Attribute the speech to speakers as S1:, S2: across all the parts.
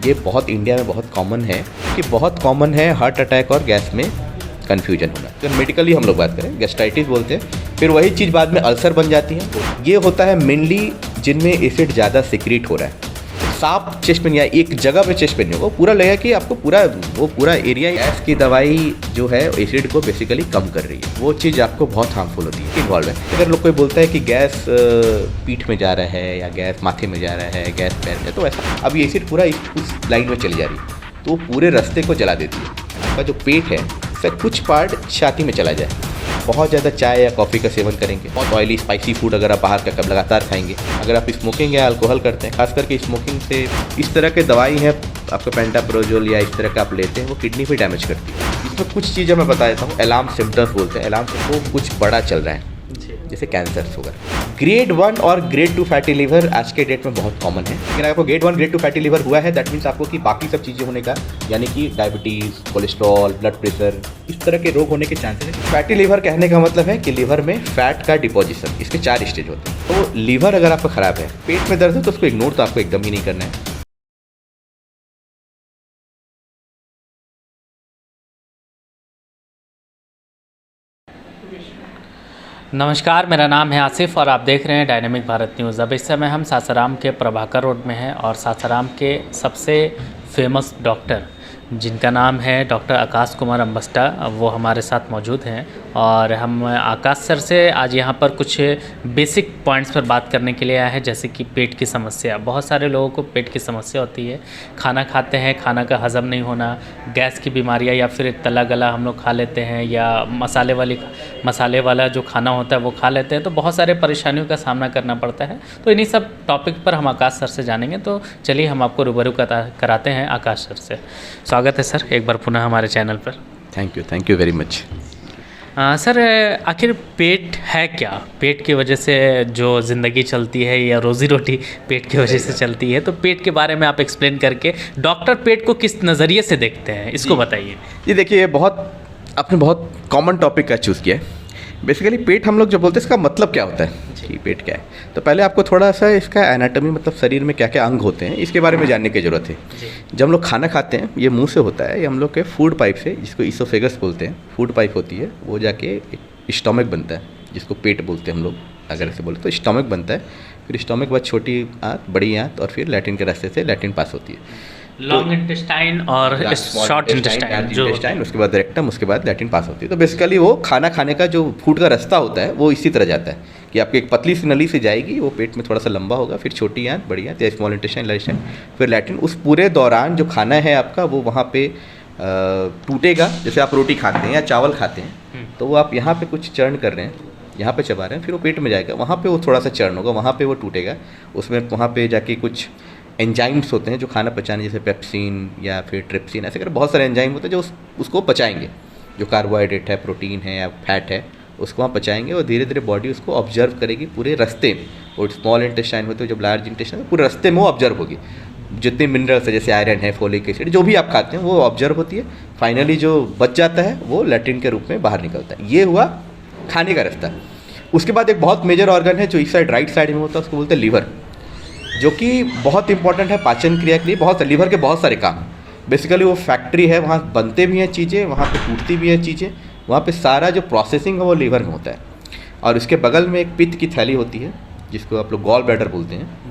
S1: ये बहुत इंडिया में बहुत कॉमन है कि बहुत कॉमन है हार्ट अटैक और गैस में कन्फ्यूजन होना। तो मेडिकली हम लोग बात करें गैस्ट्राइटिस बोलते हैं, फिर वही चीज़ बाद में अल्सर बन जाती है। ये होता है मेनली जिनमें एसिड ज़्यादा सिक्रीट हो रहा है। साफ चेस्ट पेन या एक जगह पे चेस्ट पेन होगा, पूरा लगेगा कि आपको पूरा एरिया। गैस की दवाई जो है एसिड को बेसिकली कम कर रही है, वो चीज़ आपको बहुत हार्मफुल होती है इन्वॉल्व है। अगर लोग कोई बोलता है कि गैस पीठ में जा रहा है या गैस माथे में जा रहा है, गैस पैर में, तो ऐसा अब ये एसिड पूरा उस लाइन में चली जा रही है, तो पूरे रास्ते को जला देती है। आपका जो पेट है उसका कुछ पार्ट छाती में चला जाए। बहुत ज़्यादा चाय या कॉफ़ी का सेवन करेंगे, बहुत ऑयली स्पाइसी फूड अगर आप बाहर का कब लगातार खाएंगे, अगर आप स्मोकिंग या अल्कोहल करते हैं, खास करके स्मोकिंग से इस तरह के दवाई है आपका पेंटाप्रोजोल या इस तरह का आप लेते हैं, वो किडनी पे डैमेज करती है। इसमें कुछ चीज़ें मैं बता देता हूँ। अलार्म सिम्टम्स बोलते हैं, अलार्म को कुछ बड़ा चल रहा है जैसे कैंसर, शुगर। ग्रेड 1 और ग्रेड 2 फैटी लिवर आज के डेट में बहुत कॉमन है। लेकिन अगर आपको ग्रेड 1 ग्रेड 2 फैटी लिवर हुआ है, दैट मीन्स आपको कि बाकी सब चीज़ें होने का, यानी कि डायबिटीज़, कोलेस्ट्रॉल, ब्लड प्रेशर, इस तरह के रोग होने के चांसेस है। फैटी लिवर कहने का मतलब है कि लिवर में फैट का डिपोजिशन, इसके 4 स्टेज होते हैं। तो लीवर अगर आपका ख़राब है, पेट में दर्द है, तो उसको इग्नोर तो आपको एकदम ही नहीं करना है।
S2: नमस्कार, मेरा नाम है आसिफ और आप देख रहे हैं डायनामिक भारत न्यूज़। अब इस समय हम सासाराम के प्रभाकर रोड में हैं और सासाराम के सबसे फेमस डॉक्टर जिनका नाम है डॉक्टर आकाश कुमार अम्बस्टा, वो हमारे साथ मौजूद हैं और हम आकाश सर से आज यहाँ पर कुछ बेसिक पॉइंट्स पर बात करने के लिए आए हैं, जैसे कि पेट की समस्या। बहुत सारे लोगों को पेट की समस्या होती है, खाना खाते हैं, खाना का हज़म नहीं होना, गैस की बीमारियाँ, या फिर तला गला हम लोग खा लेते हैं, या मसाले वाला जो खाना होता है वो खा लेते हैं, तो बहुत सारे परेशानियों का सामना करना पड़ता है। तो इन्हीं सब टॉपिक पर हम आकाश सर से जानेंगे। तो चलिए हम आपको रूबरू कराते हैं आकाश सर से। स्वागत है सर एक बार पुनः हमारे चैनल पर।
S1: Thank you very much.
S2: Sir, आखिर पेट है क्या? पेट की वजह से जो ज़िंदगी चलती है या रोज़ी रोटी पेट की वजह से चलती है, तो पेट के बारे में आप एक्सप्लेन करके डॉक्टर पेट को किस नज़रिए से देखते हैं, इसको बताइए।
S1: ये देखिए, आपने बहुत कॉमन टॉपिक का चूज़ किया है। बेसिकली पेट हम लोग जो बोलते हैं, इसका मतलब क्या होता है कि पेट क्या है, तो पहले आपको थोड़ा सा इसका एनाटॉमी, मतलब शरीर में क्या क्या अंग होते हैं, इसके बारे में जानने की ज़रूरत है। जब हम लोग खाना खाते हैं, ये मुंह से होता है, ये हम लोग के फूड पाइप से, जिसको इसोफेगस बोलते हैं, फूड पाइप होती है, वो जाके स्टमक बनता है, जिसको पेट बोलते हैं हम लोग अगर ऐसे बोले तो। स्टमक बनता है, फिर स्टमक के बाद छोटी आंत, बड़ी आंत, और फिर लैट्रिन के रास्ते से लैट्रिन पास होती है।
S2: लॉन्ग इंटेस्टाइन और शॉर्ट इंटेस्टाइन,
S1: उसके बाद रेक्टम, उसके बाद लैट्रिन पास होती है। तो बेसिकली वो खाना खाने का जो फूड का रास्ता होता है वो इसी तरह जाता है कि आपकी एक पतली सी नली से जाएगी, वो पेट में थोड़ा सा लंबा होगा, फिर छोटी आंत, बड़ी आंत या स्मॉल इंटेस्टाइन, लार्ज इंटेस्टाइन, फिर लैट्रिन। उस पूरे दौरान जो खाना है आपका वो वहाँ पे टूटेगा। जैसे आप रोटी खाते हैं या चावल खाते हैं, तो वो आप यहाँ पे कुछ चर्न कर रहे हैं, यहाँ पे चबा रहे हैं, फिर वो पेट में जाएगा, वहाँ पे वो थोड़ा सा चर्न होगा, वहाँ पे वो टूटेगा। उसमें वहाँ पे जाके कुछ एंजाइम्स होते हैं जो खाना पचाने, जैसे पेप्सिन या फिर ट्रिप्सिन, ऐसे कर बहुत सारे एंजाइम होते हैं जो उसको पचाएंगे। जो कार्बोहाइड्रेट है, प्रोटीन है या फैट है, उसको वहाँ पचाएंगे और धीरे धीरे बॉडी उसको ऑब्जर्व करेगी पूरे रास्ते में। और स्मॉल इंटेस्टाइन होते हैं, जो लार्ज इंटेस्टाइन है, पूरे रास्ते में वो ऑब्जर्व होगी। जितने मिनरल्स है, जैसे आयरन है, फोलिक एसिड, जो भी आप खाते हैं वो ऑब्जर्व होती है। फाइनली जो बच जाता है वो लैट्रिन के रूप में बाहर निकलता है। ये हुआ खाने का रास्ता। उसके बाद एक बहुत मेजर ऑर्गन है जो इस साइड राइट साइड में होता है, उसको बोलते हैं लीवर, जो कि बहुत इंपॉर्टेंट है पाचन क्रिया के लिए। लीवर के बहुत सारे काम, बेसिकली वो फैक्ट्री है, वहाँ बनते भी हैं चीज़ें, वहाँ पे टूटती भी हैं चीज़ें, वहाँ पे सारा जो प्रोसेसिंग है वो लीवर में होता है। और उसके बगल में एक पित्त की थैली होती है, जिसको आप लोग गॉल ब्लैडर बोलते हैं।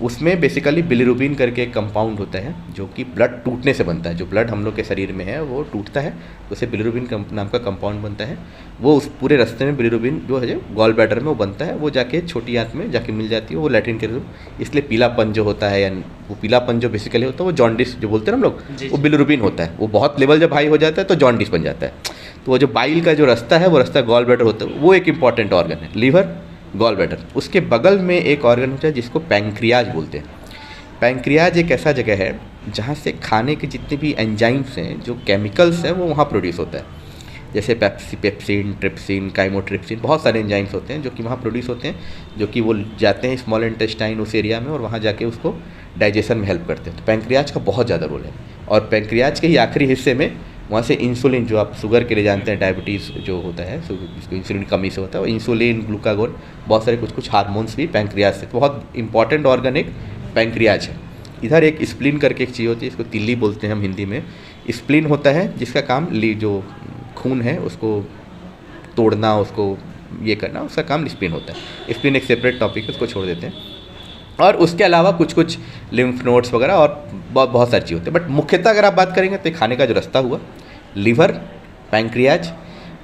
S1: उसमें बेसिकली बिलिरुबिन करके एक कंपाउंड होता है जो कि ब्लड टूटने से बनता है। जो ब्लड हम लोग के शरीर में है वो टूटता है, उससे बिलिरुबिन नाम का कंपाउंड बनता है। वो उस पूरे रास्ते में बिलिरुबिन जो है गॉल ब्लैडर में वो बनता है, वो जाके छोटी आंत में जाके मिल जाती है, वो लैट्रिन के रूप। इसलिए पीलापन जो होता है, या वो पीलापन जो बेसिकली होता है वो जॉन्डिस जो बोलते हैं हम लोग, वो बिलिरुबिन होता है। वो बहुत लेवल जब हाई हो जाता है तो जॉन्डिस बन जाता है। तो वो जो बाइल का जो रास्ता है, वो रास्ता गॉल ब्लैडर होता है, वो एक इंपॉर्टेंट ऑर्गन है, लीवर, गॉल ब्लैडर। उसके बगल में एक ऑर्गन होता है जिसको पैंक्रियाज बोलते हैं। पैंक्रियाज एक ऐसा जगह है जहाँ से खाने के जितने भी एंजाइम्स हैं, जो केमिकल्स हैं, वो वहाँ प्रोड्यूस होता है। जैसे पेप्सिन, ट्रिप्सिन, काइमोट्रिप्सिन, बहुत सारे एंजाइम्स होते हैं जो कि वहाँ प्रोड्यूस होते हैं, जो कि वो जाते हैं स्मॉल इंटेस्टाइन उस एरिया में और वहाँ जाके उसको डाइजेशन में हेल्प करते हैं। तो पैंक्रियाज का बहुत ज़्यादा रोल है। और पैंक्रियाज के ही आखिरी हिस्से में वहाँ से इंसुलिन, जो आप शुगर के लिए जानते हैं, डायबिटीज़ जो होता है, इसको इंसुलिन कमी से होता है, वो इंसुलिन, ग्लूकागोन, बहुत सारे कुछ हार्मोन्स भी पैंक्रियाज से। तो बहुत इंपॉर्टेंट ऑर्गन एक पैंक्रियाज है। इधर एक स्प्लीन करके एक चीज़ होती है, इसको तिल्ली बोलते हैं हम हिंदी में। स्प्लीन होता है जिसका काम जो खून है उसको तोड़ना, उसको ये करना, उसका काम स्प्लीन होता है। स्प्लीन एक सेपरेट टॉपिक है, उसको छोड़ देते हैं। और उसके अलावा कुछ कुछ लिम्फ नोड्स वगैरह और बहुत सारी चीज़ होती है। बट मुख्यतः अगर आप बात करेंगे तो खाने का जो रास्ता हुआ, लीवर, पैंक्रियाज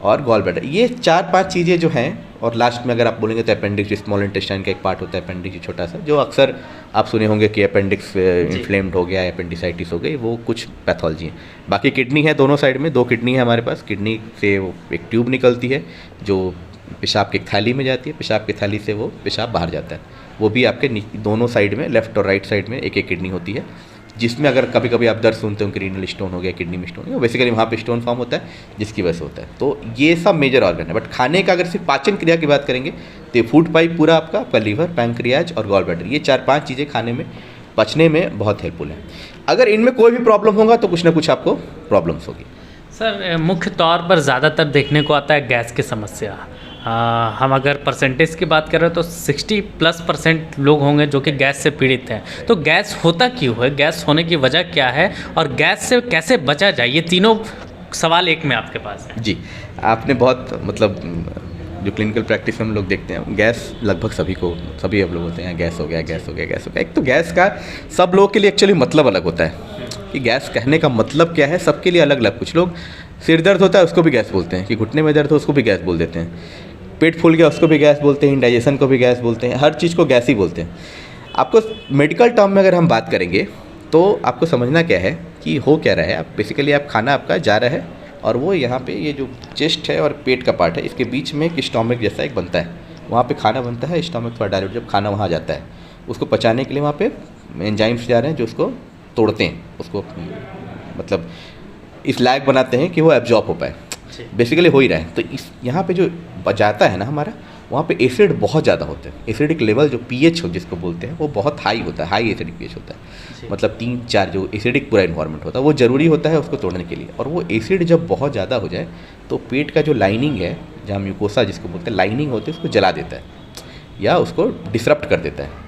S1: और गॉल ब्लैडर, ये 4-5 चीज़ें जो हैं। और लास्ट में अगर आप बोलेंगे तो अपेंडिक्स, स्मॉल इंटेस्टाइन का एक पार्ट होता है अपेंडिक्स, छोटा सा, जो अक्सर आप सुने होंगे कि अपेंडिक्स इन्फ्लेम्ड हो गया, अपेंडिसाइटिस हो गई, वो कुछ पैथोलॉजी है। बाकी किडनी है दोनों साइड में, 2 किडनी है हमारे पास। किडनी से वो एक ट्यूब निकलती है जो पेशाब की थैली में जाती है, पेशाब की थैली से वो पेशाब बाहर जाता है। वो भी आपके दोनों साइड में, लेफ्ट और राइट साइड में एक एक किडनी होती है, जिसमें अगर कभी कभी आप दर्द सुनते हो कि रीनल स्टोन हो गया, किडनी में स्टोन हो गया, बेसिकली वहाँ पे स्टोन फॉर्म होता है जिसकी वजह से होता है। तो ये सब मेजर ऑर्गन है। बट खाने का अगर सिर्फ पाचन क्रिया की बात करेंगे तो फूड पाइप पूरा आपका लीवर, पैंक्रियाज और गॉल ब्लैडर, ये 4-5 चीज़ें खाने में पचने में बहुत हेल्पफुल है। अगर इनमें कोई भी प्रॉब्लम होगा तो कुछ ना कुछ आपको प्रॉब्लम्स होगी।
S2: सर, मुख्य तौर पर ज़्यादातर देखने को आता है गैस की समस्या। हम अगर परसेंटेज की बात करें तो 60+ % लोग होंगे जो कि गैस से पीड़ित हैं। तो गैस होता क्यों है, गैस होने की वजह क्या है और गैस से कैसे बचा जाए, ये तीनों सवाल एक में आपके पास है।
S1: जी, आपने बहुत मतलब जो क्लिनिकल प्रैक्टिस में हम लोग देखते हैं, गैस लगभग सभी अब लोग होते हैं, गैस हो गया, गैस हो गया, गैस हो गया। एक तो गैस का सब लोगों के लिए एक्चुअली मतलब अलग होता है कि गैस कहने का मतलब क्या है, सबके लिए अलग अलग। कुछ लोग सिर दर्द होता है उसको भी गैस बोलते हैं, कि घुटने में दर्द हो उसको भी गैस बोल देते हैं, पेट फूल गया उसको भी गैस बोलते हैं, इंडाइजेशन को भी गैस बोलते हैं, हर चीज़ को गैस ही बोलते हैं। आपको मेडिकल टर्म में अगर हम बात करेंगे तो आपको समझना क्या है कि हो क्या रहा है। आप बेसिकली आप खाना आपका जा रहा है और वो यहाँ पे ये जो चेस्ट है और पेट का पार्ट है, इसके बीच में एक स्टोमक जैसा एक बनता है, वहाँ पे खाना बनता है। स्टोमक थोड़ा डायरेक्ट जब खाना वहाँ जाता है, उसको पचाने के लिए वहाँ पे एंजाइम्स जा रहे हैं जो उसको तोड़ते हैं, उसको मतलब इस लायक बनाते हैं कि वो एब्जॉर्ब हो पाए। बेसिकली हो ही रहा है। तो इस यहाँ पे जो बचाता है ना हमारा, वहाँ पे एसिड बहुत ज़्यादा होते हैं। एसिडिक लेवल जो पीएच हो जिसको बोलते हैं वो बहुत हाई होता है, हाई एसिडिक पीएच होता है। मतलब 3-4 जो एसिडिक पूरा इन्वायरमेंट होता है वो ज़रूरी होता है उसको तोड़ने के लिए। और वो एसिड जब बहुत ज़्यादा हो जाए तो पेट का जो लाइनिंग है, जहाँ म्यूकोसा जिसको बोलते हैं लाइनिंग होती है, उसको जला देता है या उसको डिसरप्ट कर देता है।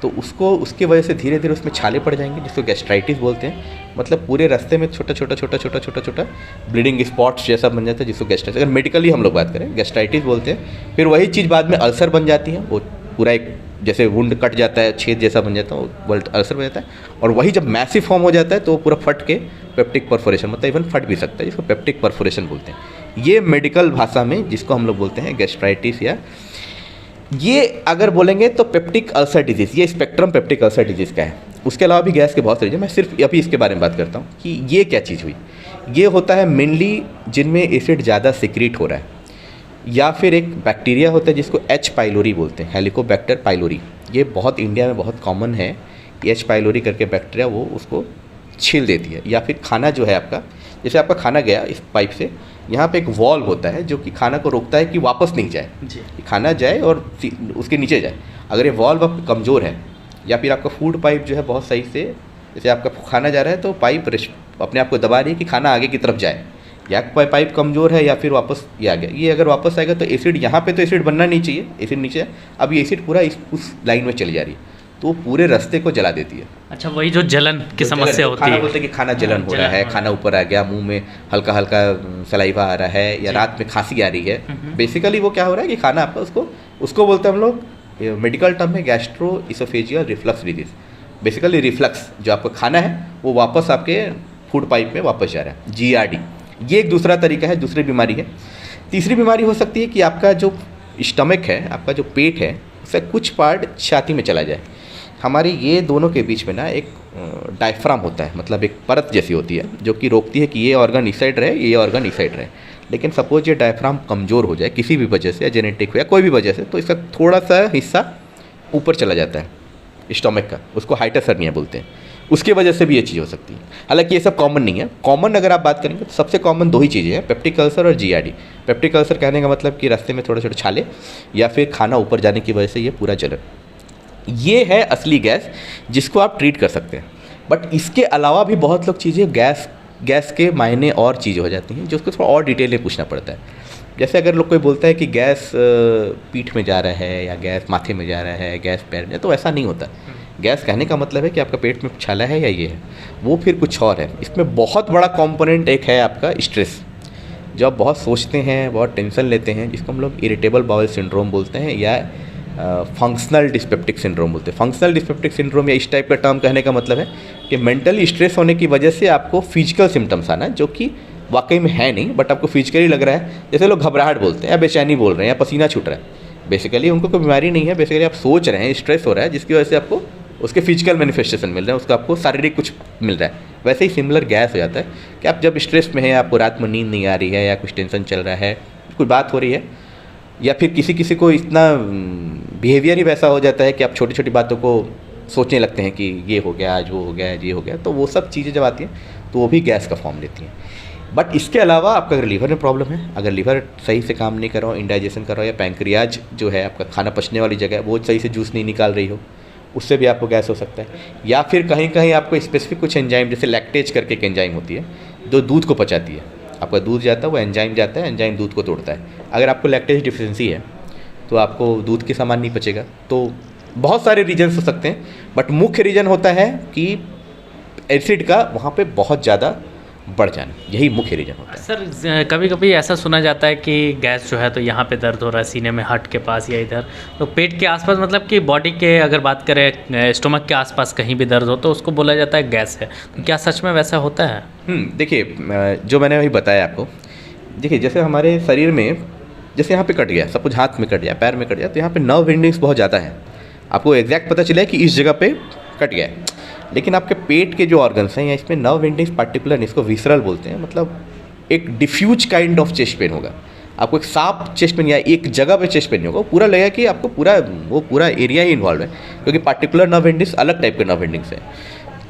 S1: तो उसके वजह से धीरे धीरे उसमें छाले पड़ जाएंगे जिसको गैस्ट्राइटिस बोलते हैं। मतलब पूरे रास्ते में छोटा छोटा ब्लीडिंग स्पॉट्स जैसा बन जाता है जिसको गैस्ट्राइटिस, अगर मेडिकली हम लोग बात करें गैस्ट्राइटिस बोलते हैं। फिर वही चीज़ बाद में अल्सर बन जाती है, वो पूरा एक जैसे वुंड कट जाता है, छेद जैसा बन जाता है, वो अल्सर बन जाता है। और वही जब मैसिव फॉर्म हो जाता है तो वो पूरा फट के पेप्टिक परफोरेशन, मतलब इवन फट भी सकता है, जिसको पेप्टिक परफोरेशन बोलते हैं। ये मेडिकल भाषा में जिसको हम लोग बोलते हैं गैस्ट्राइटिस, या ये अगर बोलेंगे तो पेप्टिक अल्सर डिजीज़, ये स्पेक्ट्रम पेप्टिक अल्सर डिजीज़ का है। उसके अलावा भी गैस के बहुत सारे, मैं सिर्फ अभी इसके बारे में बात करता हूँ कि ये क्या चीज़ हुई। ये होता है मेनली जिनमें एसिड ज़्यादा सिक्रीट हो रहा है, या फिर एक बैक्टीरिया होता है जिसको एच पाइलोरी बोलते हैं, हेलिकोबैक्टर पाइलोरी। ये बहुत इंडिया में बहुत कॉमन है। एच पाइलोरी करके बैक्टीरिया वो उसको छील देती है। या फिर खाना जो है आपका, जैसे आपका खाना गया इस पाइप से, यहाँ पे एक वॉल होता है जो कि खाना को रोकता है कि वापस नहीं जाए, खाना जाए और उसके नीचे जाए। अगर ये वॉल्व आपका कमज़ोर है या फिर आपका फूड पाइप जो है बहुत सही से, जैसे आपका खाना जा रहा है तो पाइप अपने आप को दबा रही है कि खाना आगे की तरफ जाए, या पाइप कमज़ोर है या फिर वापस ये आ गया। ये अगर वापस आएगा तो एसिड, यहाँ पे तो एसिड बनना नहीं चाहिए, एसिड नीचे है, अब ये एसिड पूरा उस लाइन में चली जा रही है तो वो पूरे रास्ते को जला देती है।
S2: अच्छा, वही जो जलन की समस्या होती है,
S1: बोलते हैं कि खाना जलन हो रहा है, खाना ऊपर आ गया, मुंह में हल्का हल्का सलाइवा आ रहा है, या रात में खांसी आ रही है। बेसिकली वो क्या हो रहा है कि खाना आपका उसको बोलते हैं हम लोग मेडिकल टर्म में gastro oesophageal reflux disease. Basically reflux जो आपका खाना है वो वापस आपके फूड पाइप में वापस जा रहा है, GERD। ये एक दूसरा तरीका है, दूसरी बीमारी है। तीसरी बीमारी हो सकती है कि आपका जो स्टमक है, आपका जो पेट है, उसका कुछ पार्ट छाती में चला जाए। हमारे ये दोनों के बीच में ना एक डायफ्राम होता है, मतलब एक परत जैसी होती है जो कि रोकती है कि ये ऑर्गन इस साइड रहे, ये ऑर्गन इस साइड रहे। लेकिन सपोज ये डायफ्राम कमज़ोर हो जाए किसी भी वजह से, या जेनेटिक हो या कोई भी वजह से, तो इसका थोड़ा सा हिस्सा ऊपर चला जाता है स्टोमक का, उसको हाइटस हर्निया बोलते हैं। उसकी वजह से भी ये चीज़ हो सकती है। हालांकि ये सब कॉमन नहीं है। कॉमन अगर आप बात करेंगे तो सबसे कॉमन 2 ही चीज़ें हैं, पेप्टिक अल्सर और GERD। पेप्टिक अल्सर कहने का मतलब कि रास्ते में छोटे छोटे छाले, या फिर खाना ऊपर जाने की वजह से ये पूरा जलन। ये है असली गैस जिसको आप ट्रीट कर सकते हैं। बट इसके अलावा भी बहुत लोग चीज़ें गैस के मायने और चीज़ें हो जाती हैं जो उसको थोड़ा और डिटेल में पूछना पड़ता है। जैसे अगर लोग कोई बोलता है कि गैस पीठ में जा रहा है, या गैस माथे में जा रहा है, गैस पैर में, तो ऐसा नहीं होता। गैस कहने का मतलब है कि आपका पेट में छाला है या ये है, वो फिर कुछ और है। इसमें बहुत बड़ा कंपोनेंट एक है आपका स्ट्रेस। जो आप बहुत सोचते हैं, बहुत टेंशन लेते हैं, जिसको हम लोग इरिटेबल बाउल सिंड्रोम बोलते हैं या फंक्शनल डिस्पेप्टिक सिंड्रोम बोलते हैं। फंक्शनल डिस्पेप्टिक सिंड्रोम या इस टाइप का टर्म कहने का मतलब है कि मेंटली स्ट्रेस होने की वजह से आपको फिजिकल सिम्टम्स आना, जो कि वाकई में है नहीं, बट आपको फिजिकली लग रहा है। जैसे लोग घबराहट बोलते हैं या बेचैनी बोल रहे हैं या पसीना छूट रहा है, बेसिकली उनको कोई बीमारी नहीं है, बेसिकली आप सोच रहे हैं, स्ट्रेस हो रहा है, जिसकी वजह से आपको उसके फिजिकल मैनिफेस्टेशन मिल रहे हैं, उसका आपको शारीरिक कुछ मिल रहा है। वैसे ही सिमिलर गैस हो जाता है कि आप जब स्ट्रेस में हैं, आपको रात में नींद नहीं आ रही है या कुछ टेंशन चल रहा है, कुछ बात हो रही है, या फिर किसी किसी को इतना बिहेवियर ही वैसा हो जाता है कि आप छोटी छोटी बातों को सोचने लगते हैं कि ये हो गया, आज वो हो गया, ये हो गया, तो वो सब चीज़ें जब आती हैं तो वो भी गैस का फॉर्म लेती हैं। बट इसके अलावा आपका अगर लीवर में प्रॉब्लम है, अगर लीवर सही से काम नहीं कर रहा हो, इंडाइजेशन कर रहा हो, या पैंक्रियाज जो है आपका खाना पचने वाली जगह है वो सही से जूस नहीं निकाल रही हो, उससे भी आपको गैस हो सकता है। या फिर कहीं कहीं आपको स्पेसिफिक कुछ एंजाइम, जैसे लैक्टेज करके एक एंजाइम होती है जो दूध को पचाती है, आपका दूध जाता है, वो एंजाइम जाता है, एंजाइम दूध को तोड़ता है। अगर आपको लैक्टेज डिफिशिएंसी है तो आपको दूध के सामान नहीं पचेगा। तो बहुत सारे रीजन्स हो सकते हैं, बट मुख्य रीज़न होता है कि एसिड का वहाँ पे बहुत ज़्यादा बढ़ जाना, यही मुख्य रीज़न होता है।
S2: सर कभी कभी ऐसा सुना जाता है कि गैस जो है तो यहाँ पे दर्द हो रहा है, सीने में, हट के पास या इधर, तो पेट के आसपास, मतलब कि बॉडी के अगर बात करें स्टोमक के आसपास कहीं भी दर्द हो तो उसको बोला जाता है गैस है। तो क्या सच में वैसा होता है?
S1: देखिए, जो मैंने अभी बताया आपको, देखिए जैसे हमारे शरीर में, जैसे यहाँ पे कट गया, सब कुछ हाथ में कट गया, पैर में कट गया, तो यहाँ पे नर्व एंडिंग्स बहुत ज़्यादा है। आपको एग्जैक्ट पता चला कि इस जगह पे कट गया है, लेकिन आपके पेट के जो ऑर्गन्स हैं या इसमें नर्व एंडिंग्स पार्टिकुलर, इसको विसरल बोलते हैं, मतलब एक diffuse kind of chest pain होगा। आपको एक साफ चेस्ट पेन या एक जगह पे चेस्ट पेन नहीं होगा, पूरा लगेगा कि आपको पूरा एरिया ही इन्वॉल्व है, क्योंकि पार्टिकुलर नर्व एंडिंग्स अलग टाइप के नर्व एंडिंग्स है।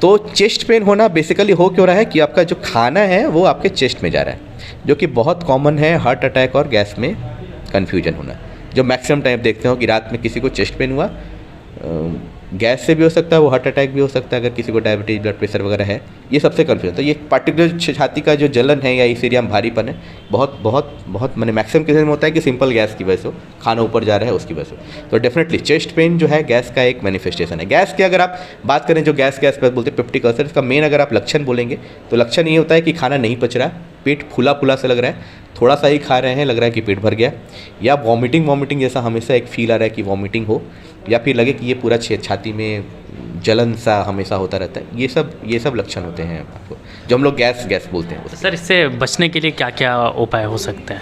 S1: तो चेस्ट पेन होना बेसिकली हो क्यों रहा है कि आपका जो खाना है वो आपके चेस्ट में जा रहा है, जो कि बहुत कॉमन है हार्ट अटैक और गैस में कन्फ्यूजन होना। जो मैक्सिमम टाइम देखते हो कि रात में किसी को चेस्ट पेन हुआ, गैस से भी हो सकता है, वो हार्ट अटैक भी हो सकता है, अगर किसी को डायबिटीज़, ब्लड प्रेशर वगैरह है, ये सबसे कन्फ्यूजन। तो ये पार्टिकुलर छाती का जो जलन है या इस एरिया में भारीपन है, बहुत बहुत बहुत मैंने मैक्सिमम केसेस में होता है कि सिंपल गैस की वजह से हो, खाना ऊपर जा रहा है उसकी वजह से। तो डेफिनेटली चेस्ट पेन जो है गैस का एक मैनिफेस्टेशन है। गैस की अगर आप बात करें, जो गैस बोलते हैं पेप्टिक अल्सर, इसका मेन अगर आप लक्षण बोलेंगे तो लक्षण ये होता है कि खाना नहीं पच रहा, पेट फूला फूला सा लग रहा है, थोड़ा सा ही खा रहे हैं, लग रहा है कि पेट भर गया, या वॉमिटिंग जैसा हमेशा एक फील आ रहा है कि वॉमिटिंग हो, या फिर लगे कि ये पूरा छाती में जलन सा हमेशा होता रहता है। ये सब लक्षण होते हैं आपको, जो हम लोग गैस बोलते हैं।
S2: तो सर इससे बचने के लिए क्या क्या उपाय हो सकते हैं?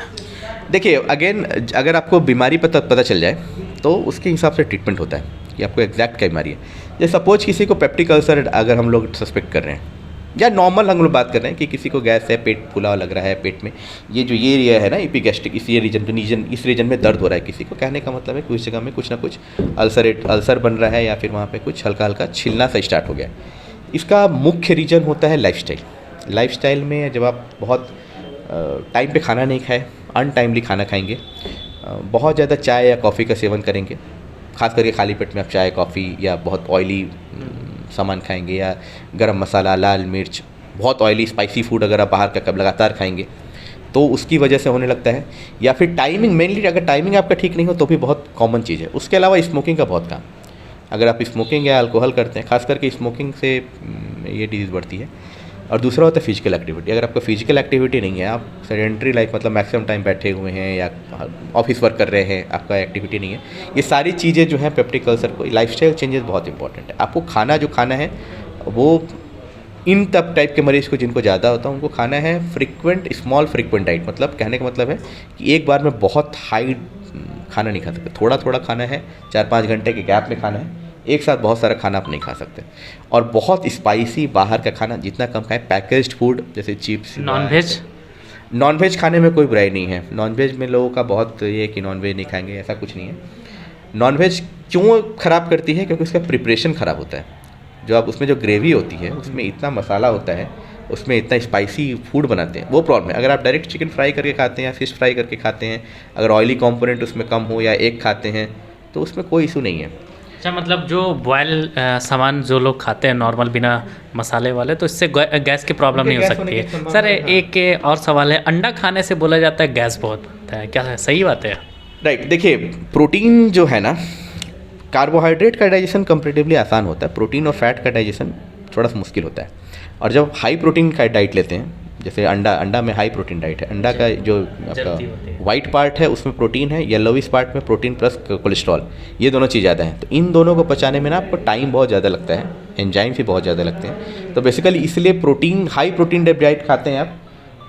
S1: देखिए, अगेन अगर आपको बीमारी पता चल जाए तो उसके हिसाब से ट्रीटमेंट होता है कि आपको एग्जैक्ट क्या बीमारी है। जैसे सपोज किसी को पेप्टिक अल्सर अगर हम लोग सस्पेक्ट कर रहे हैं, या नॉर्मल हम लोग बात कर रहे हैं कि किसी को गैस है, पेट फूला लग रहा है, पेट में ये एरिया है ना एपिगैस्ट्रिक, इस रीजन में दर्द हो रहा है किसी को, कहने का मतलब है कि उस जगह में कुछ ना कुछ अल्सर बन रहा है, या फिर वहाँ पे कुछ हल्का हल्का छिलना सा स्टार्ट हो गया। इसका मुख्य रीजन होता है लाइफस्टाइल में जब आप बहुत टाइम पे खाना नहीं खाए, अनटाइमली खाना खाएंगे, बहुत ज़्यादा चाय या कॉफ़ी का सेवन करेंगे, खास करके खाली पेट में आप चाय, कॉफ़ी या बहुत ऑयली सामान खाएंगे, या गरम मसाला, लाल मिर्च, बहुत ऑयली स्पाइसी फूड अगर आप बाहर का कब लगातार खाएंगे तो उसकी वजह से होने लगता है। या फिर टाइमिंग, मेनली अगर टाइमिंग आपका ठीक नहीं हो तो भी बहुत कॉमन चीज़ है। उसके अलावा स्मोकिंग का बहुत काम, अगर आप स्मोकिंग या अल्कोहल करते हैं, खास करके स्मोकिंग से ये डिजीज़ बढ़ती है। और दूसरा होता है फिजिकल एक्टिविटी। अगर आपको फिजिकल एक्टिविटी नहीं है, आप सेडेंटरी लाइफ मतलब मैक्सिमम टाइम बैठे हुए हैं या ऑफिस वर्क कर रहे हैं, आपका एक्टिविटी नहीं है, ये सारी चीज़ें जो हैं पेप्टिक अल्सर को, लाइफस्टाइल चेंजेस बहुत इंपॉर्टेंट है। आपको खाना जो खाना है वो इन तब टाइप के मरीज़ को जिनको ज़्यादा होता है उनको खाना है स्मॉल फ्रिक्वेंट डाइट। मतलब कहने का मतलब है कि एक बार में बहुत हाई खाना नहीं खा सकते, थोड़ा थोड़ा खाना है, 4-5 घंटे के गैप में खाना है, एक साथ बहुत सारा खाना आप नहीं खा सकते। और बहुत स्पाइसी बाहर का खाना जितना कम खाएं, पैकेज्ड फूड जैसे चिप्स। नॉनवेज खाने में कोई बुराई नहीं है, नॉनवेज में लोगों का बहुत ये है कि नॉनवेज नहीं खाएंगे, ऐसा कुछ नहीं है। नॉनवेज क्यों ख़राब करती है? क्योंकि उसका प्रिपरेशन ख़राब होता है। जो आप उसमें जो ग्रेवी होती है उसमें इतना मसाला होता है, उसमें इतना स्पाइसी फूड बनाते हैं, वो प्रॉब्लम है। अगर आप डायरेक्ट चिकन फ्राई करके खाते हैं या फिश फ्राई करके खाते हैं, अगर ऑयली कंपोनेंट उसमें कम हो या एग खाते हैं तो उसमें कोई इशू नहीं है।
S2: अच्छा, मतलब जो बॉयल सामान जो लोग खाते हैं नॉर्मल बिना मसाले वाले, तो इससे गैस की प्रॉब्लम नहीं हो सकती है। सर एक और सवाल है, अंडा खाने से बोला जाता है गैस बहुत बनता है, क्या सही बात है?
S1: राइट, देखिए प्रोटीन जो है ना, कार्बोहाइड्रेट का डाइजेशन कंपेरेटिवली आसान होता है, प्रोटीन और फैट का डाइजेशन थोड़ा सा मुश्किल होता है। और जब हाई प्रोटीन का डाइट लेते हैं, जैसे अंडा में हाई प्रोटीन डाइट है, अंडा का जो आपका वाइट पार्ट है उसमें प्रोटीन है, येलोविश पार्ट में प्रोटीन प्लस कोलेस्ट्रॉल, ये दोनों चीज़ ज़्यादा हैं। तो इन दोनों को पचाने में ना आपको टाइम बहुत ज़्यादा लगता है, एंजाइम भी बहुत ज़्यादा लगते हैं। तो बेसिकली इसलिए प्रोटीन हाई प्रोटीन डाइट खाते हैं आप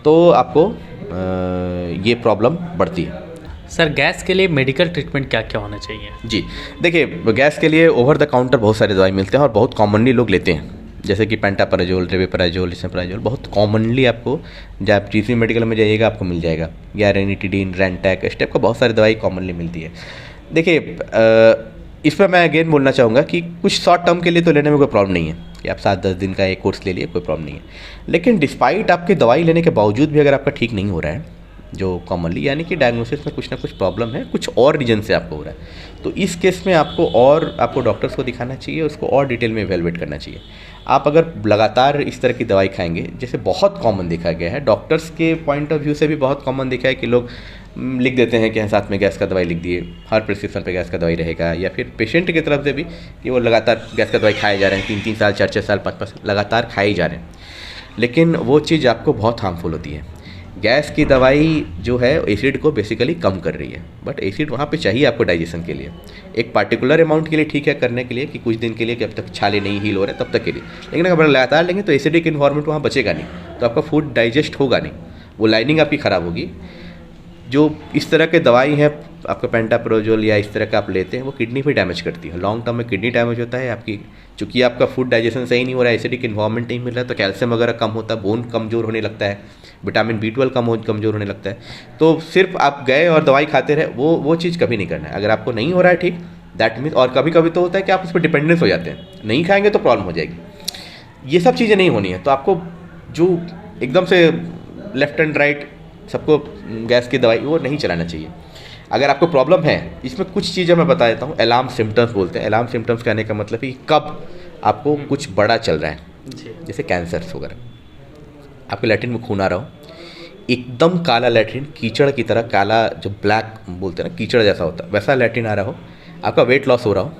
S1: तो आपको ये प्रॉब्लम बढ़ती है।
S2: सर गैस के लिए मेडिकल ट्रीटमेंट क्या क्या होना चाहिए?
S1: जी देखिए, गैस के लिए ओवर द काउंटर बहुत सारे दवाई मिलते हैं और बहुत कॉमनली लोग लेते हैं, जैसे कि पेंटापराजोल, रेवेपराजोल, लिसोपराजोल, बहुत कॉमनली आपको जब जीसी मेडिकल में जाइएगा आपको मिल जाएगा, या रेनिटिडीन, रेंटैक, इस टाइप का बहुत सारी दवाई कॉमनली मिलती है। देखिए इस पर मैं अगेन बोलना चाहूँगा कि कुछ शॉर्ट टर्म के लिए तो लेने में कोई प्रॉब्लम नहीं है कि आप 7-10 दिन का एक कोर्स ले लिए, कोई प्रॉब्लम नहीं है। लेकिन डिस्पाइट आपकी दवाई लेने के बावजूद भी अगर आपका ठीक नहीं हो रहा है, जो कॉमनली यानी कि डायग्नोसिस में कुछ ना कुछ प्रॉब्लम है, कुछ और रीजन से आपको हो रहा है, तो इस केस में आपको डॉक्टर्स को दिखाना चाहिए, उसको और डिटेल में इवैल्यूएट करना चाहिए। आप अगर लगातार इस तरह की दवाई खाएंगे, जैसे बहुत कॉमन देखा गया है, डॉक्टर्स के पॉइंट ऑफ व्यू से भी बहुत कॉमन देखा है कि लोग लिख देते हैं कि साथ में गैस का दवाई लिख दिए, हर प्रिस्क्रिप्शन पे गैस का दवाई रहेगा, या फिर पेशेंट की तरफ से भी कि वो लगातार गैस का दवाई खाए जा रहे हैं, 3-3 साल, 4-4 साल, 5-5 साल लगातार खाए जा रहे हैं। लेकिन वो चीज़ आपको बहुत हार्मफुल होती है। गैस की दवाई जो है एसिड को बेसिकली कम कर रही है, बट एसिड वहाँ पे चाहिए आपको डाइजेशन के लिए, एक पार्टिकुलर अमाउंट के लिए ठीक है करने के लिए कि कुछ दिन के लिए, कि अब तक छाले नहीं हील हो रहे तब तक के लिए। लेकिन अगर लगातार लेंगे तो एसिडिक इन्वायरमेंट वहाँ बचेगा नहीं, तो आपका फूड डाइजेस्ट होगा नहीं, वो लाइनिंग आपकी ख़राब होगी। जो इस तरह के दवाई है आपका पेंटाप्रोजोल या इस तरह का आप लेते हैं, वो किडनी पे डैमेज करती है, लॉन्ग टर्म में किडनी डैमेज होता है आपकी, चूँकि आपका फूड डाइजेशन सही नहीं हो रहा है, एसिडिक इन्वायरमेंट नहीं मिल रहा है, तो कैल्शियम वगैरह कम होता है, बोन कमज़ोर होने लगता है, विटामिन B12 कमज़ोर होने लगता है। तो सिर्फ आप गए और दवाई खाते रहे, वो चीज़ कभी नहीं करना है। अगर आपको नहीं हो रहा है ठीक, दैट मीन्स, और कभी कभी तो होता है कि आप उस पर डिपेंडेंस हो जाते हैं, नहीं खाएंगे तो प्रॉब्लम हो जाएगी। ये सब चीज़ें नहीं होनी है। तो आपको जो एकदम से लेफ्ट एंड राइट सबको गैस की दवाई वो नहीं चलाना चाहिए। अगर आपको प्रॉब्लम है, इसमें कुछ चीज़ें मैं बता देता हूँ, अलार्म सिम्टम्स बोलते हैं। अलार्म सिम्टम्स कहने का मतलब कि कब आपको कुछ बड़ा चल रहा है, जैसे कैंसर्स वगैरह, आपके लैट्रिन में खून आ रहा हो, एकदम काला लैट्रिन, कीचड़ की तरह काला, जो ब्लैक बोलते हैं ना, कीचड़ जैसा होता है, वैसा लैट्रिन आ रहा हो, आपका वेट लॉस हो रहा हो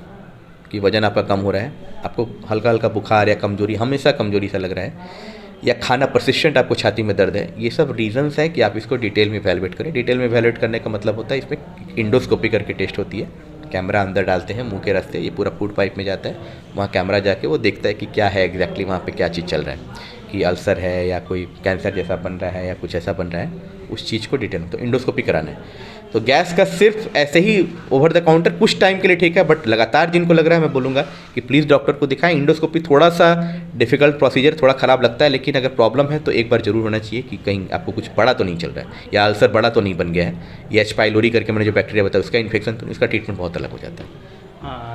S1: कि वजन आपका कम हो रहा है, आपको हल्का हल्का बुखार या कमजोरी, हमेशा कमजोरी सा लग रहा है, या खाना परसिस्टेंट आपको छाती में दर्द है, ये सब रीजंस है कि आप इसको डिटेल में इवैल्यूएट करें। डिटेल में इवैल्यूएट करने का मतलब होता है इसमें इंडोस्कोपी करके टेस्ट होती है, कैमरा अंदर डालते हैं मुंह के रास्ते, ये पूरा फूड पाइप में जाता है, वहाँ कैमरा जाके वो देखता है कि क्या है एग्जैक्टली वहाँ पे क्या चीज़ चल रहा है, कि अल्सर है या कोई कैंसर जैसा बन रहा है या कुछ ऐसा बन रहा है, उस चीज़ को डिटेल में तो इंडोस्कोपी कराना है। तो गैस का सिर्फ ऐसे ही ओवर द काउंटर कुछ टाइम के लिए ठीक है, बट लगातार जिनको लग रहा है मैं बोलूँगा कि प्लीज़ डॉक्टर को दिखाएं। इंडोस्कोपी थोड़ा सा डिफिकल्ट प्रोसीजर, थोड़ा ख़राब लगता है, लेकिन अगर प्रॉब्लम है तो एक बार जरूर होना चाहिए कि कहीं आपको कुछ बड़ा तो नहीं चल रहा है, या अल्सर बड़ा तो नहीं बन गया है, या एच पाइलोरी करके मैंने जो बैक्टीरिया बताया उसका इन्फेक्शन, तो इसका ट्रीटमेंट बहुत अलग हो जाता है।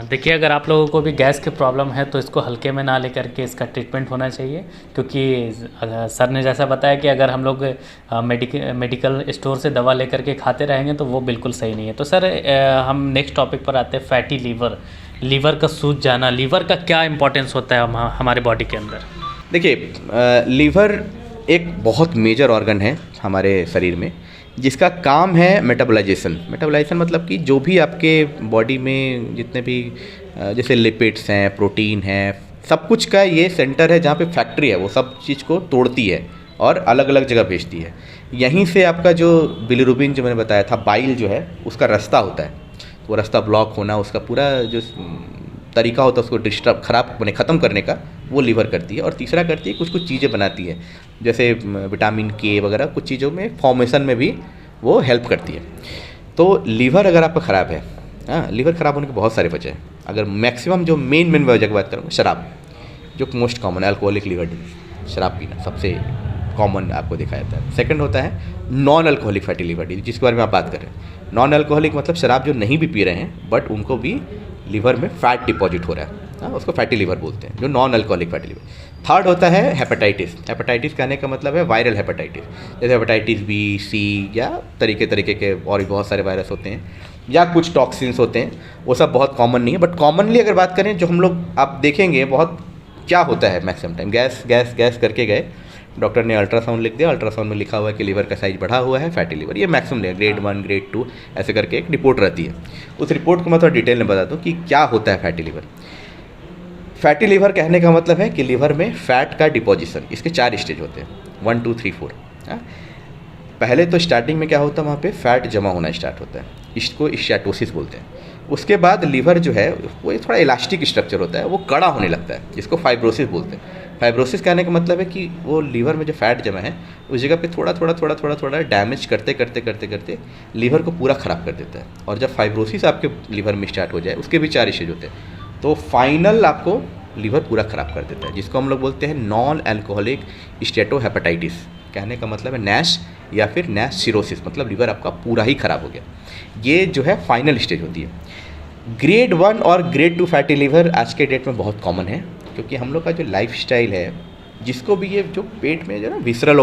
S2: देखिए, अगर आप लोगों को भी गैस की प्रॉब्लम है तो इसको हल्के में ना लेकर के इसका ट्रीटमेंट होना चाहिए, क्योंकि सर ने जैसा बताया कि अगर हम लोग मेडिकल स्टोर से दवा लेकर के खाते रहेंगे तो वो बिल्कुल सही नहीं है। तो सर हम नेक्स्ट टॉपिक पर आते हैं, फैटी लीवर का सूज जाना। लीवर का क्या इंपॉर्टेंस होता है हमारे बॉडी के अंदर?
S1: देखिए, लीवर एक बहुत मेजर ऑर्गन है हमारे शरीर में, जिसका काम है मेटाबोलाइजेशन मतलब कि जो भी आपके बॉडी में जितने भी जैसे लिपिड्स हैं, प्रोटीन हैं, सब कुछ का ये सेंटर है जहाँ पे फैक्ट्री है, वो सब चीज़ को तोड़ती है और अलग अलग जगह भेजती है। यहीं से आपका जो बिलिरुबिन जो मैंने बताया था, बाइल जो है उसका रास्ता होता है, वो रास्ता ब्लॉक होना, उसका पूरा जो तरीका होता है उसको डिस्टर्ब ख़त्म करने का, वो लीवर करती है। और तीसरा करती है कुछ चीज़ें बनाती है, जैसे विटामिन के वगैरह, कुछ चीज़ों में फॉर्मेशन में भी वो हेल्प करती है। तो लीवर अगर आपका ख़राब है, लीवर ख़राब होने के बहुत सारे वजह हैं। अगर मैक्सिमम जो मेन वजह की बात करूँगा, शराब जो मोस्ट कॉमन है, अल्कोहलिक लीवर डिजीज, शराब पीना सबसे कॉमन आपको देखा जाता है। सेकंड होता है non alcoholic fatty liver disease, जिसके बारे में आप बात कर रहे हैं। नॉन अल्कोहलिक मतलब शराब जो नहीं भी पी रहे हैं, बट उनको भी लीवर में फैट डिपॉजिट हो रहा है, उसको फैटी लीवर बोलते हैं, जो non alcoholic fatty liver. Third होता है हेपेटाइटिस कहने का मतलब है वायरल हेपेटाइटिस, जैसे हेपेटाइटिस बी, सी, या तरीके के और भी बहुत सारे वायरस होते हैं, या कुछ टॉक्सिन्स होते हैं, वो सब बहुत कॉमन नहीं है। बट कॉमनली अगर बात करें, जो हम लोग आप देखेंगे बहुत क्या होता है मैक्सिमम टाइम, गैस करके गए, डॉक्टर ने अल्ट्रासाउंड लिख दिया, अल्ट्रासाउंड में लिखा हुआ है कि लीवर का साइज बढ़ा हुआ है, फैटी लीवर, ये मैक्सिमम लेगा, ग्रेड 1 ग्रेड 2 ऐसे करके एक रिपोर्ट रहती है। उस रिपोर्ट को मैं थोड़ा डिटेल में बताता हूँ कि क्या होता है फैटी लीवर। फैटी लीवर कहने का मतलब है कि लीवर में फैट का डिपोजिशन, इसके 4 स्टेज होते हैं, 1 2 3 4। पहले तो स्टार्टिंग में क्या होता है, वहाँ पे फैट जमा होना स्टार्ट होता है, इसको स्टैटोसिस बोलते हैं। उसके बाद लीवर जो है वो थोड़ा इलास्टिक स्ट्रक्चर होता है, वो कड़ा होने लगता है, जिसको फाइब्रोसिस बोलते हैं। फाइब्रोसिस कहने का मतलब है कि वो लीवर में जो फैट जमा है उस जगह पे थोड़ा डैमेज करते करते लीवर को पूरा ख़राब कर देता है। और जब फाइब्रोसिस आपके लीवर में स्टार्ट हो जाए, उसके भी 4 स्टेज होते हैं, तो फाइनल आपको लीवर पूरा ख़राब कर देता है, जिसको हम लोग बोलते हैं नॉन अल्कोहलिक स्टेटोहेपेटाइटिस। कहने का मतलब है नैश या फिर नैश सिरोसिस, मतलब लीवर आपका पूरा ही ख़राब हो गया। ये जो है फाइनल स्टेज होती है। ग्रेड 1 और ग्रेड 2 फैटी लीवर आज के डेट में बहुत कॉमन है, क्योंकि हम लोग का जो लाइफस्टाइल है, जिसको भी ये जो पेट में जो ना विसरल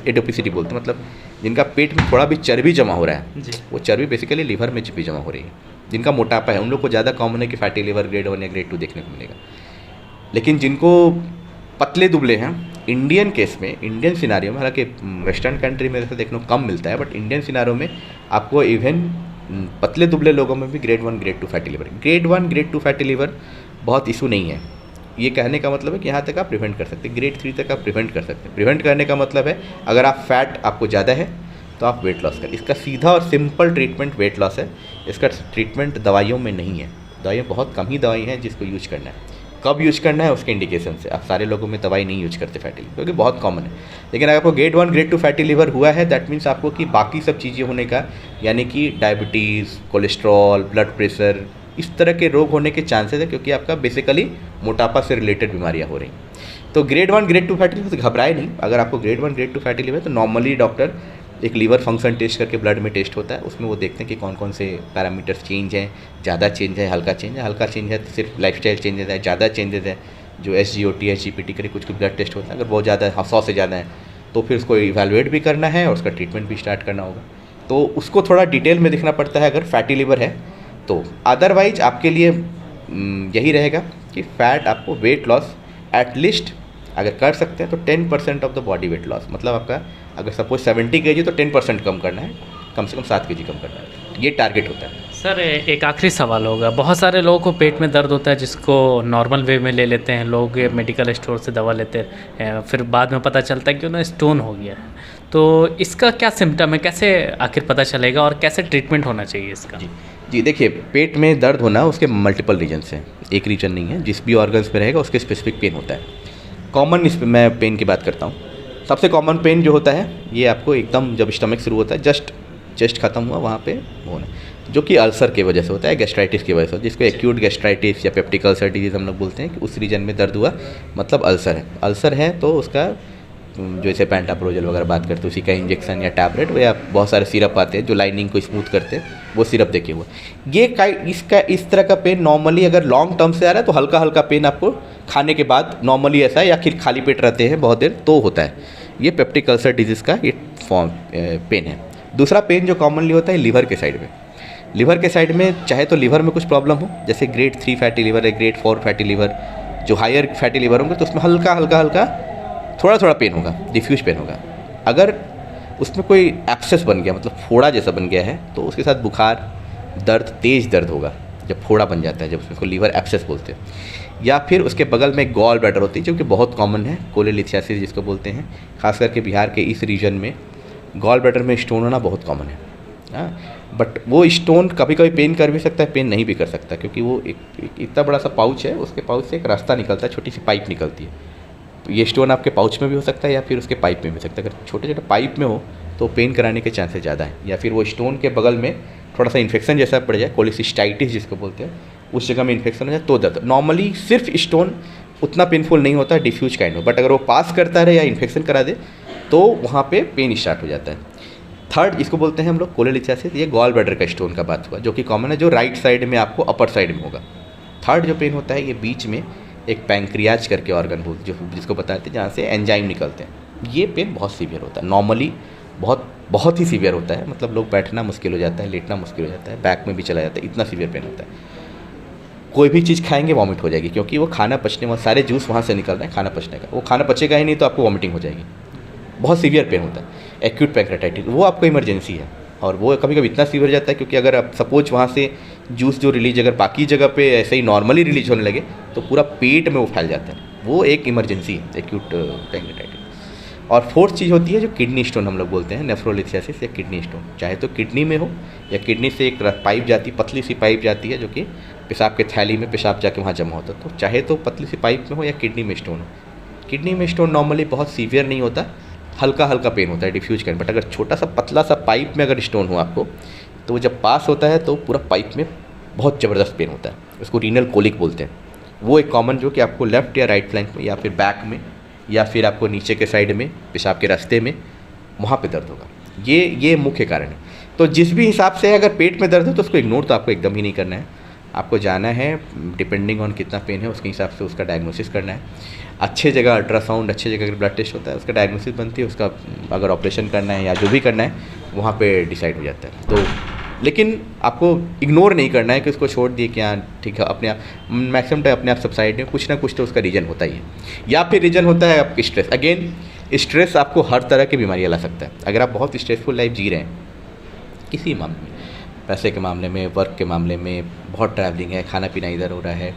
S1: एडोपिसिटी बोलते हैं, मतलब जिनका पेट में थोड़ा भी चर्बी जमा हो रहा है, वो चर्बी बेसिकली लीवर में भी जमा हो रही है। जिनका मोटापा है उन लोग को ज़्यादा कॉमन है कि फैटी लीवर ग्रेड 1 या ग्रेड 2 देखने को मिलेगा। लेकिन जिनको पतले दुबले हैं, इंडियन केस में, इंडियन सिनारियो में, हालांकि वेस्टर्न कंट्री में ऐसा देखने को कम मिलता है, बट इंडियन सिनारियो में आपको इवन पतले दुबले लोगों में भी grade 1 grade 2 fatty liver, grade 1 grade 2 fatty liver बहुत इशू नहीं है। ये कहने का मतलब है कि यहाँ तक आप प्रिवेंट कर सकते हैं, ग्रेड 3 तक आप प्रिवेंट कर सकते हैं। प्रिवेंट करने का मतलब है अगर आप फैट आपको ज़्यादा है तो आप वेट लॉस करें। इसका सीधा और सिंपल ट्रीटमेंट वेट लॉस है। इसका ट्रीटमेंट दवाइयों में नहीं है, दवाइयाँ बहुत कम ही दवाई हैं जिसको यूज करना है। कब यूज करना है उसके इंडिकेशन से। आप सारे लोगों में दवाई नहीं यूज करते फैटी लीवर, क्योंकि बहुत कॉमन है। लेकिन अगर आपको ग्रेड 1 ग्रेड 2 फैटी लीवर हुआ है, दैट मीन्स आपको कि बाकी सब चीज़ें होने का, यानी कि डायबिटीज़, कोलेस्ट्रॉल, ब्लड प्रेशर, इस तरह के रोग होने के चांसेस है, क्योंकि आपका बेसिकली मोटापा से रिलेटेड बीमारियाँ हो रही। तो ग्रेड 1 ग्रेड 2 फैटी लीवर घबराए नहीं। अगर आपको ग्रेड 1 ग्रेड 2 फैटी लीवर है तो नॉर्मली डॉक्टर एक लीवर फंक्शन टेस्ट करके ब्लड में टेस्ट होता है, उसमें वो देखते हैं कि कौन कौन से पैरामीटर्स चेंज हैं, ज़्यादा चेंज है, हल्का चेंज है। हल्का चेंज है तो सिर्फ लाइफस्टाइल चेंजेस है, ज़्यादा चेंजेस है जो SGOT SGPT करे कुछ ब्लड टेस्ट होता है। अगर बहुत ज़्यादा 100 से ज़्यादा है तो फिर उसको इवैल्यूएट भी करना है और उसका ट्रीटमेंट भी स्टार्ट करना होगा। तो उसको थोड़ा डिटेल में देखना पड़ता है अगर फैटी लीवर है तो। अदरवाइज आपके लिए यही रहेगा कि फ़ैट आपको वेट लॉस एटलीस्ट अगर कर सकते हैं तो 10% of the body weight loss, मतलब आपका अगर सपोज 70 kg तो 10% कम करना है, कम से कम 7 kg कम करना है, ये टारगेट होता है।
S2: सर एक आखिरी सवाल होगा, बहुत सारे लोगों को पेट में दर्द होता है जिसको नॉर्मल वे में ले लेते हैं लोग, मेडिकल स्टोर से दवा लेते हैं, फिर बाद में पता चलता है कि उन्हें स्टोन हो गया है। तो इसका क्या सिम्टम है, कैसे आखिर पता चलेगा और कैसे ट्रीटमेंट होना चाहिए इसका?
S1: जी देखिए, पेट में दर्द होना उसके मल्टीपल रीजन्स हैं, एक रीजन नहीं है। जिस भी ऑर्गन्स पे रहेगा उसके स्पेसिफिक पेन होता है। कॉमन इस पर मैं पेन की बात करता हूँ। सबसे कॉमन पेन जो होता है ये आपको एकदम जब स्टमक शुरू होता है, जस्ट चेस्ट खत्म हुआ वहाँ पे होना, जो कि अल्सर की वजह से होता है, गैस्ट्राइटिस की वजह से, जिसको एक्यूट गैस्ट्राइटिस या पेप्टिक अल्सर डिजीज़ हम लोग बोलते हैं कि उस रीजन में दर्द हुआ मतलब अल्सर है। अल्सर है तो उसका जैसे पेंटाप्रोजल वगैरह बात करते हैं उसी का इंजेक्शन या टैबलेट, वो या बहुत सारे सिरप आते हैं जो लाइनिंग को स्मूथ करते हैं, वो सिरप देखे हुआ। ये इसका इस तरह का पेन नॉर्मली अगर लॉन्ग टर्म से आ रहा है तो हल्का हल्का पेन आपको खाने के बाद नॉर्मली ऐसा, या फिर खाली पेट रहते हैं बहुत देर तो होता है। ये पेप्टिक अल्सर डिजीज़ का ये फॉर्म पेन है। दूसरा पेन जो कॉमनली होता है लिवर के साइड में। लिवर के साइड में चाहे तो लिवर में कुछ प्रॉब्लम हो, जैसे ग्रेड 3 फैटी लिवर है, ग्रेड 4 फैटी लिवर, जो हायर फैटी लिवर होंगे तो उसमें हल्का हल्का थोड़ा पेन होगा, डिफ्यूज पेन होगा। अगर उसमें कोई एब्सेस बन गया, मतलब फोड़ा जैसा बन गया है, तो उसके साथ बुखार, दर्द, तेज़ दर्द होगा जब फोड़ा बन जाता है, जब उसको लीवर एब्सेस बोलते हैं। या फिर उसके बगल में गॉल ब्लैडर होती है जो कि बहुत कॉमन है, कोलेलिथियासिस जिसको बोलते हैं। खास करके बिहार के इस रीजन में गॉल ब्लैडर में स्टोन होना बहुत कॉमन है। बट वो स्टोन कभी कभी पेन कर भी सकता है, पेन नहीं भी कर सकता, क्योंकि वो एक इतना बड़ा सा पाउच है, उसके पाउच से एक रास्ता निकलता है, छोटी सी पाइप निकलती है। तो ये स्टोन आपके पाउच में भी हो सकता है या फिर उसके पाइप में भी हो सकता है। अगर छोटे छोटे पाइप में हो तो पेन कराने के चांसेस ज़्यादा हैं। या फिर वो स्टोन के बगल में थोड़ा सा इन्फेक्शन जैसा पड़ जाए, कोलिसिस्टाइटिस जिसको बोलते हैं, उस जगह में इन्फेक्शन हो जाए तो दर्द। नॉर्मली सिर्फ स्टोन उतना पेनफुल नहीं होता, डिफ्यूज काइंड हो, बट अगर वो पास करता रहे या इन्फेक्शन करा दे तो वहाँ पे पेन स्टार्ट हो जाता है। थर्ड इसको बोलते हैं हम लोग कोलेलिथियासिस, ये गॉल ब्लैडर का स्टोन का बात हुआ, जो कि कॉमन है, जो राइट साइड में आपको अपर साइड में होगा। थर्ड जो पेन होता है ये बीच में एक पैंक्रियाज करके ऑर्गन बोलते जो जिसको बताते हैं, जहाँ से एंजाइम निकलते हैं। ये पेन बहुत सीवियर होता है, नॉर्मली बहुत ही सीवियर होता है, मतलब लोग बैठना मुश्किल हो जाता है, लेटना मुश्किल हो जाता है, बैक में भी चला जाता है, इतना सीवियर पेन होता है। कोई भी चीज़ खाएंगे वॉमिट हो जाएगी, क्योंकि वो खाना पचने में सारे जूस वहाँ से निकल रहे हैं खाना पचने का, वो खाना पचेगा ही नहीं तो आपको वॉमिटिंग हो जाएगी। बहुत सीवियर पेन होता है एक्यूट पैंक्रेटाइटिस, वो आपको इमरजेंसी है। और वो कभी कभी इतना सीवियर जाता है क्योंकि अगर आप सपोज वहाँ से जूस जो रिलीज अगर बाकी जगह पे ऐसे ही नॉर्मली रिलीज होने लगे तो पूरा पेट में वो फैल जाता है, वो एक इमरजेंसी है एक्यूट पैंक्रेटाइटिस। और फोर्थ चीज़ होती है जो किडनी स्टोन हम लोग बोलते हैं, नेफ्रोलिथियासिस या किडनी स्टोन, चाहे तो किडनी में हो या किडनी से एक पाइप जाती, पतली सी पाइप जाती है जो कि पेशाब के थैली में पेशाब जाके वहाँ जमा होता है, तो चाहे तो पतली सी पाइप में हो या किडनी में स्टोन हो। किडनी में स्टोन नॉर्मली बहुत सीवियर नहीं होता, हल्का हल्का पेन होता है डिफ्यूज करने, बट अगर छोटा सा पतला सा पाइप में अगर स्टोन हो आपको तो वो जब पास होता है तो पूरा पाइप में बहुत ज़बरदस्त पेन होता है, उसको रीनल कोलिक बोलते हैं। वो एक कॉमन जो कि आपको लेफ्ट या राइट फ्लैंक में या फिर बैक में या फिर आपको नीचे के साइड में पेशाब के रास्ते में वहाँ पे दर्द होगा, ये मुख्य कारण है। तो जिस भी हिसाब से अगर पेट में दर्द है तो उसको इग्नोर तो आपको एकदम ही नहीं करना है, आपको जाना है डिपेंडिंग ऑन कितना पेन है उसके हिसाब से उसका डायग्नोसिस करना है। अच्छे जगह अल्ट्रासाउंड, अच्छे जगह अगर ब्लड टेस्ट होता है उसका डायग्नोसिस बनती है, उसका अगर ऑपरेशन करना है या जो भी करना है वहाँ पे डिसाइड हो जाता है। तो लेकिन आपको इग्नोर नहीं करना है कि उसको छोड़ दिए क्या, ठीक है, अपने आप मैक्सिमम टाइम अपने आप सबसाइड में कुछ ना कुछ तो उसका रीजन होता ही है। या फिर रीजन होता है आपकी स्ट्रेस। अगेन स्ट्रेस आपको हर तरह की बीमारियाँ ला सकता है। अगर आप बहुत स्ट्रेसफुल लाइफ जी रहे हैं किसी मामले में, पैसे के मामले में, वर्क के मामले में, बहुत ट्रैवलिंग है, खाना पीना इधर हो रहा है,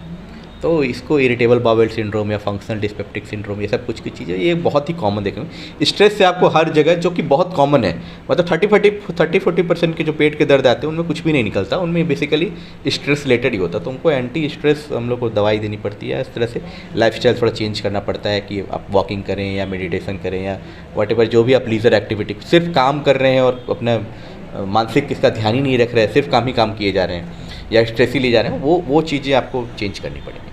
S1: तो इसको इरिटेबल बाउल सिंड्रोम या फंक्शनल डिस्पेप्टिक सिंड्रोम ये सब कुछ की चीज़ें ये बहुत ही कॉमन देखेंगे। स्ट्रेस से आपको हर जगह जो कि बहुत कॉमन है, मतलब 30-40% के जो पेट के दर्द आते हैं उनमें कुछ भी नहीं निकलता, उनमें बेसिकली स्ट्रेस रिलेटेड ही होता है। तो उनको एंटी स्ट्रेस हम लोग को दवाई देनी पड़ती है। इस तरह से लाइफस्टाइल थोड़ा चेंज करना पड़ता है कि आप वॉकिंग करें या मेडिटेशन करें या व्हाटएवर जो भी आप लीजर एक्टिविटी, सिर्फ काम कर रहे हैं और अपना मानसिक इसका ध्यान ही नहीं रख रहे हैं, सिर्फ काम ही काम किए जा रहे हैं या स्ट्रेस ही ले जा रहे हैं, वो चीज़ें आपको चेंज करनी पड़ेगी।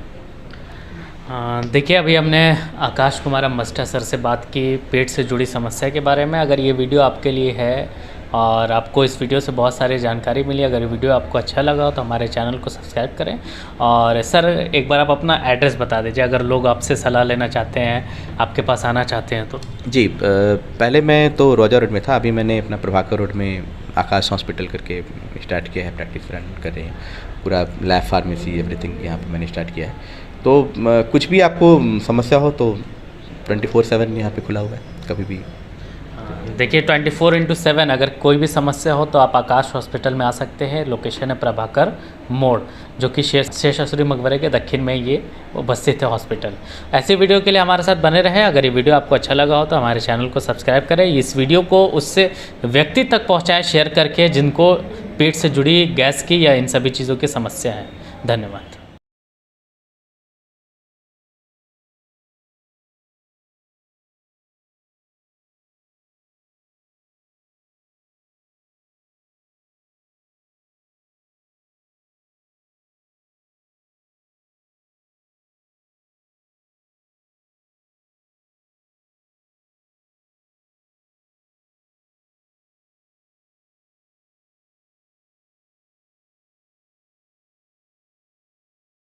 S2: देखिए अभी हमने आकाश कुमार अम्बस्टा सर से बात की पेट से जुड़ी समस्या के बारे में। अगर ये वीडियो आपके लिए है और आपको इस वीडियो से बहुत सारी जानकारी मिली, अगर वीडियो आपको अच्छा लगा हो तो हमारे चैनल को सब्सक्राइब करें। और सर एक बार आप अपना एड्रेस बता दीजिए, अगर लोग आपसे सलाह लेना चाहते हैं, आपके पास आना चाहते हैं तो।
S1: जी, पहले मैं तो रोजा रोड में था, अभी मैंने अपना प्रभाकर रोड में आकाश हॉस्पिटल करके स्टार्ट किया है, प्रैक्टिस रन कर रहे हैं, पूरा लैब फार्मेसी एवरीथिंग यहाँ पे मैंने स्टार्ट किया है। तो कुछ भी आपको समस्या हो तो 24/7 यहाँ पे खुला हुआ है, कभी भी।
S2: देखिए 24/7 अगर कोई भी समस्या हो तो आप आकाश हॉस्पिटल में आ सकते हैं। लोकेशन है प्रभाकर मोड़, जो कि शेषासुरी मकबरे के दक्षिण में ये उपस्थित है हॉस्पिटल। ऐसी वीडियो के लिए हमारे साथ बने रहें। अगर ये वीडियो आपको अच्छा लगा हो तो हमारे चैनल को सब्सक्राइब करें। इस वीडियो को उससे व्यक्ति तक पहुँचाएँ शेयर करके जिनको पेट से जुड़ी गैस की या इन सभी चीज़ों की समस्या है। धन्यवाद।